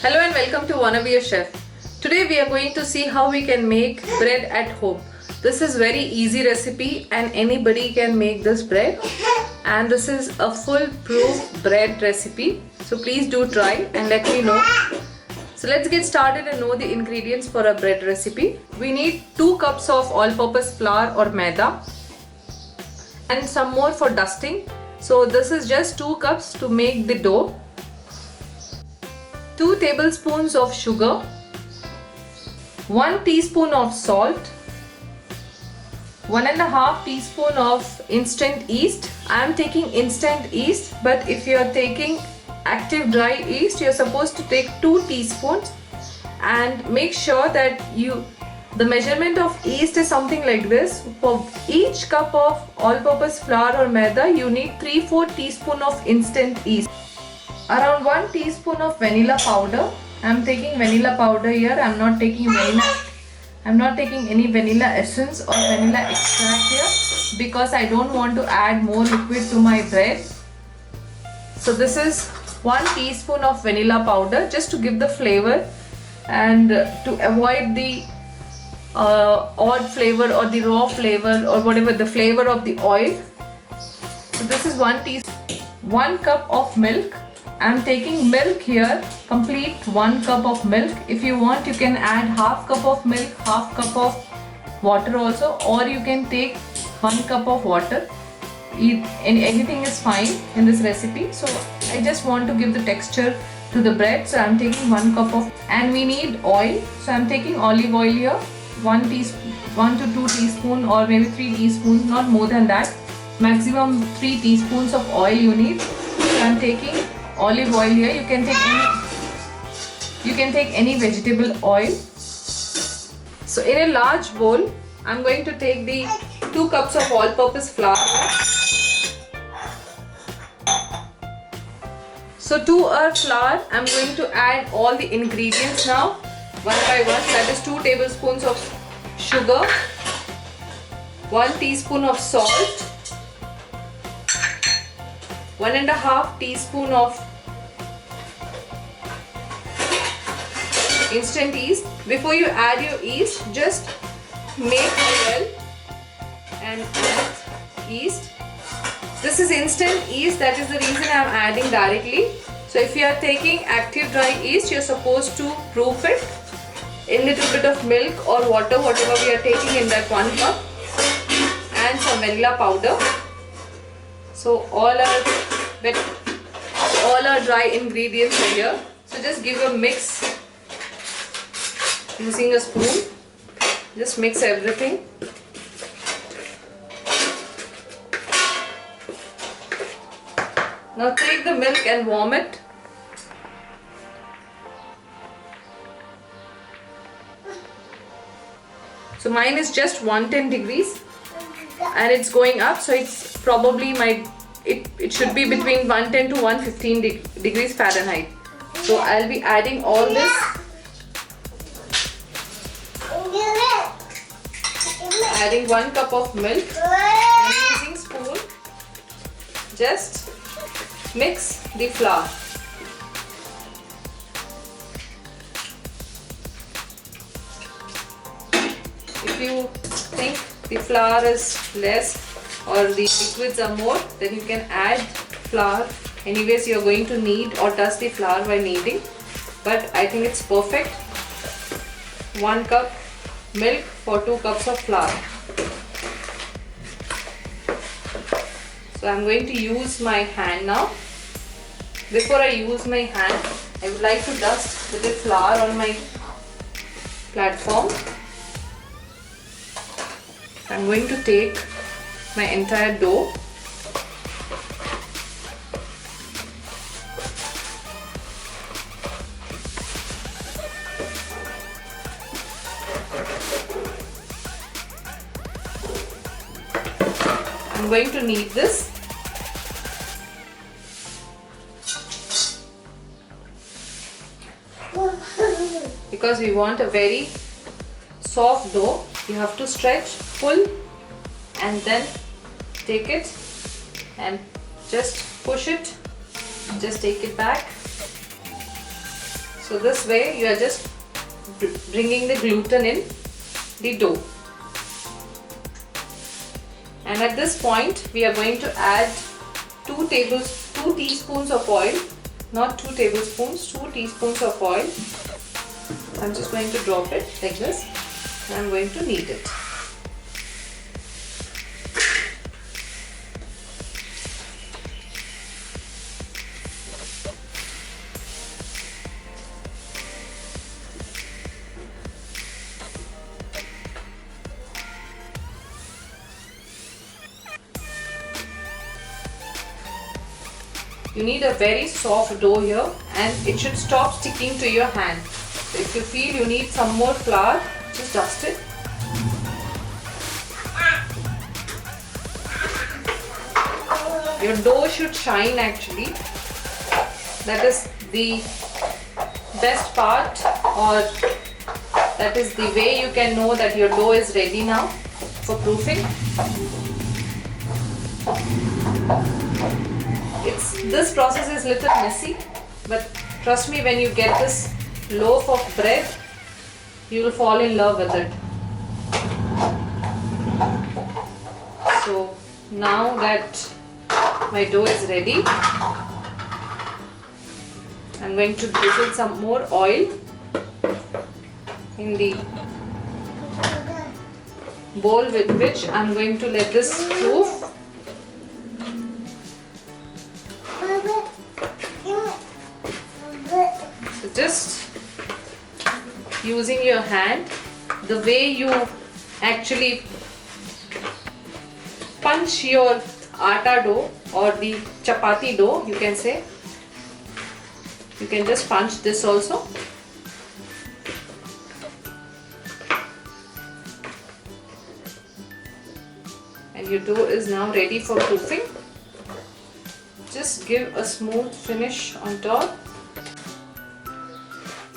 Hello and welcome to Wanna Be a Chef. Today we are going to see how we can make bread at home. This is very easy recipe and anybody can make this bread, and this is a foolproof bread recipe. So please do try and let me know. So let's get started and know the ingredients for a bread recipe. We need 2 cups of all-purpose flour or maida and some more for dusting. So this is just 2 cups to make the dough. 2 tablespoons of sugar, 1 teaspoon of salt, 1.5 teaspoon of instant yeast. I am taking instant yeast, but if you are taking active dry yeast, you are supposed to take 2 teaspoons, and make sure that the measurement of yeast is something like this. For each cup of all-purpose flour or maida, you need 3/4 teaspoon of instant yeast. Around 1 teaspoon of vanilla powder. I am taking vanilla powder here. I am not taking any vanilla essence or vanilla extract here because I don't want to add more liquid to my bread. So this is 1 teaspoon of vanilla powder just to give the flavor and to avoid the odd flavor or the raw flavor or whatever the flavor of the oil. So this is 1 teaspoon. 1 cup of milk. I am taking milk here, complete 1 cup of milk. If you want, you can add half cup of milk, half cup of water also, or you can take 1 cup of water. Anything is fine in this recipe. So I just want to give the texture to the bread, so I am taking 1 cup of, and we need oil. So I am taking olive oil here, 1 to 2 teaspoon or maybe 3 teaspoons, not more than that. Maximum 3 teaspoons of oil you need. So I am taking olive oil here. You can take any vegetable oil. So in a large bowl, I'm going to take the 2 cups of all-purpose flour. So to our flour, I'm going to add all the ingredients now, one by one. That is 2 tablespoons of sugar, 1 teaspoon of salt, 1.5 teaspoon of instant yeast. Before you add your yeast, just make a well and add yeast. This is instant yeast, that is the reason I am adding directly. So if you are taking active dry yeast, you are supposed to proof it in little bit of milk or water, whatever we are taking in that 1 cup, and some vanilla powder. So all our dry ingredients are here. So just give a mix using a spoon. Just mix everything. Now take the milk and warm it. So mine is just 110 degrees and it's going up, so it's probably it should be between 110 to 115 degrees Fahrenheit. So I'll be adding all this. Adding 1 cup of milk and using spoon, just mix the flour. If you think the flour is less or the liquids are more, then you can add flour. Anyways, you are going to knead or dust the flour while kneading, but I think it's perfect. 1 cup milk for 2 cups of flour. So I'm going to use my hand now. Before I use my hand, I would like to dust with the flour on my platform. I'm going to take my entire dough. I'm going to knead this. Because we want a very soft dough, you have to stretch, pull, and then take it and just push it, just take it back. So this way you are just bringing the gluten in the dough. And at this point we are going to add 2 teaspoons of oil, not 2 tablespoons, 2 teaspoons of oil. I'm just going to drop it like this and I'm going to knead it. You need a very soft dough here and it should stop sticking to your hand. So if you feel you need some more flour, just dust it. Your dough should shine actually. That is the best part, or that is the way you can know that your dough is ready now for proofing. This process is little messy, but trust me, when you get this loaf of bread, you will fall in love with it. So now that my dough is ready, I'm going to drizzle some more oil in the bowl with which I'm going to let this proof. So just using your hand, the way you actually punch your atta dough or the chapati dough, you can say. You can just punch this also. And your dough is now ready for proofing. Just give a smooth finish on top.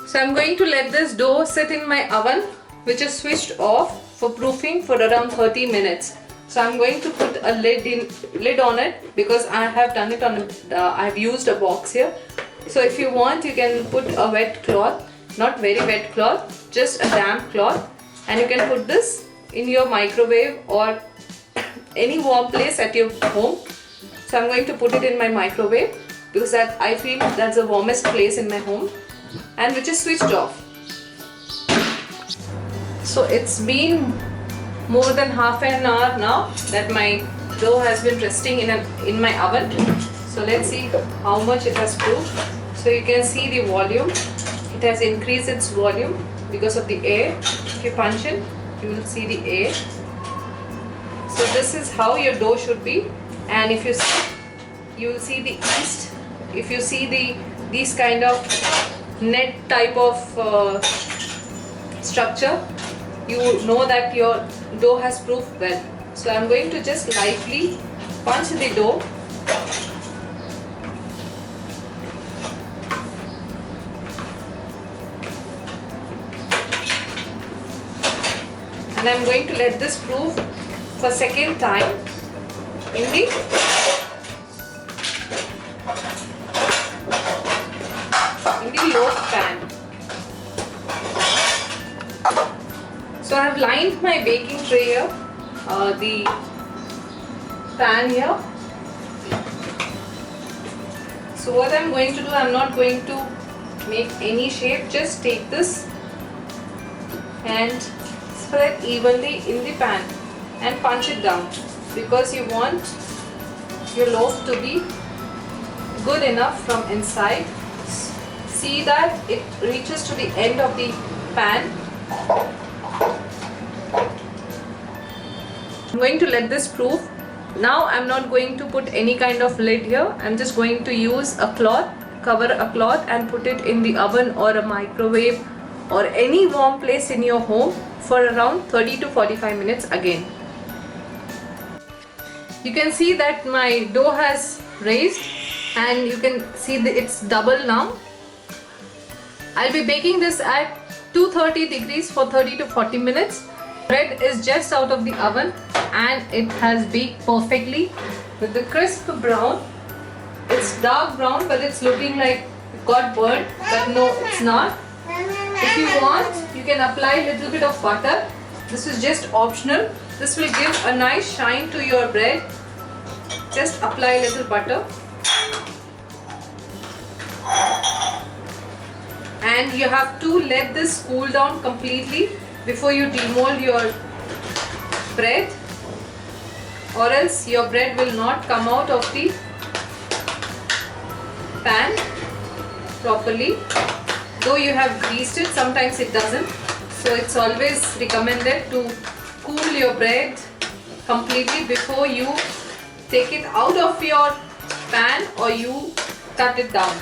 So I'm going to let this dough sit in my oven, which is switched off, for proofing for around 30 minutes. So I'm going to put a lid on it because I have done it on I've used a box here. So if you want, you can put a wet cloth, not very wet cloth, just a damp cloth, and you can put this in your microwave or any warm place at your home. So I'm going to put it in my microwave because that I feel that's the warmest place in my home, and which is switched off. So it's been more than half an hour now that my dough has been resting in my oven. So let's see how much it has proofed. So you can see the volume. It has increased its volume because of the air. If you punch it, you will see the air. So this is how your dough should be. And if you see, you will see the yeast. If you see these kind of net type of structure, you know that your dough has proofed well. So I'm going to just lightly punch the dough. And I'm going to let this proof for second time in the loaf pan. So I have lined my baking tray here, the pan here. So what I'm going to do, I'm not going to make any shape, just take this and spread evenly in the pan and punch it down, because you want your loaf to be good enough from inside. See that it reaches to the end of the pan. I'm going to let this proof. Now I'm not going to put any kind of lid here. I'm just going to use a cloth, cover a cloth and put it in the oven or a microwave or any warm place in your home for around 30 to 45 minutes again. You can see that my dough has raised and you can see that it's double now. I'll be baking this at 230 degrees for 30 to 40 minutes. Bread is just out of the oven and it has baked perfectly with the crisp brown. It's dark brown, but it's looking like It got burnt, but no, it's not. If you want, you can apply a little bit of butter. This is just optional. This will give a nice shine to your bread. Just apply a little butter. And you have to let this cool down completely before you demold your bread, or else your bread will not come out of the pan properly. Though you have greased it, sometimes it doesn't. So it's always recommended to cool your bread completely before you take it out of your pan or you cut it down.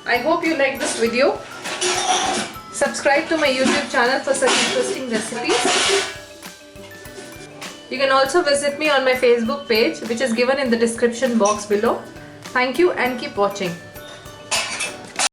I hope you like this video. Subscribe to my YouTube channel for such interesting recipes. You can also visit me on my Facebook page, which is given in the description box below. Thank you and keep watching.